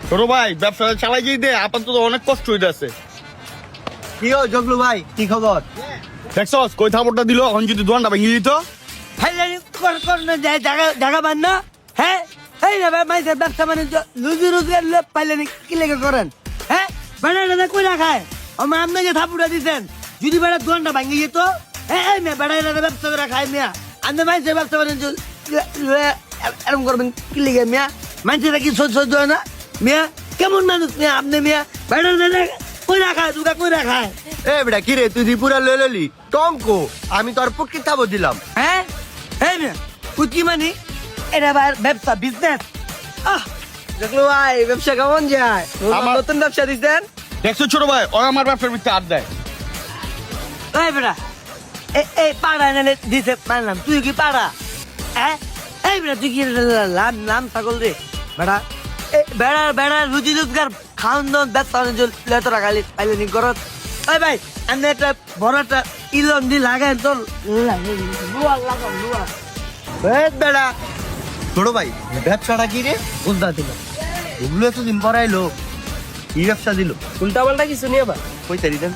ছোট ভাই ব্যবসা চালাই যেতে আপাতত অনেক কষ্ট হইতেছে। কি ও জগলু ভাই, কি খবর? দেখছস কই থাপড়টা দিল, এখন যদি দোকানটা ভেঙে দিত। ফাইলানি কর না যায় জায়গা বান না। হ্যাঁ এই না মাইসের ব্যবসা বাণিজ্য রুজি রোজগার পাইলেনি কি লেগে করেন? হ্যাঁ বেড়া দাদা কই রাখায় আমার আপনাকে থাপুটা দিচ্ছেন, যদি বেড়া দোকানটা ভাঙিয়ে যেত। হ্যাঁ এই মেয়ে বেড়া দাদা ব্যবসা করে খায় মেয়া, আপনি মাইসের ব্যবসা বাণিজ্য এরকম করবেন কি লেগে মিয়া? মানুষেরা কি সহ্য হয় না মিয়া? কেমন মানুষ মিয়া আপনি মিয়া? বেড়া দাদা কই রাখায়, দুটা কই রাখায়? এ বেটা কি রে, তুই ত্রিপুরা লয়ে ললি টমকো, আমি তোর পক্ষে থাবো দিলাম। হ্যাঁ এই মিয়া কুচি মানি এটা আবার ব্যবসা বিজনেস। জগলু ভাই ব্যবসা কেমন যায়? আমার- নতুন ব্যবসা দিচ্ছেন? দেখছো ছোট ভাই, ও আমার ব্যবসার ভিতরে আড দেয়। এই বেটা এই পাড়া এনে দিছে মানলাম, তুই কি পাড়া? হ্যাঁ এই বেটা তুই কি নাম ছাগল রে বেটা? বেড়া রুজি রোজগার খাওয়ান দাওয়ান ব্যবসা বাণিজ্য লেতরা খালি পাইলেনি করত। এই ভাই আমি একটা বড় একটা ইলন দি লাগাই তোর লুয়া লাগাম লুয়া বেটা ছোট ভাই ব্যবসাটা কি রে? উল্টা দিল। ওগুলো এতদিন পরে এলো, কি ব্যবসা দিল? উল্টা পাল্টা কিছু নিয়ে বা কই তারি দেন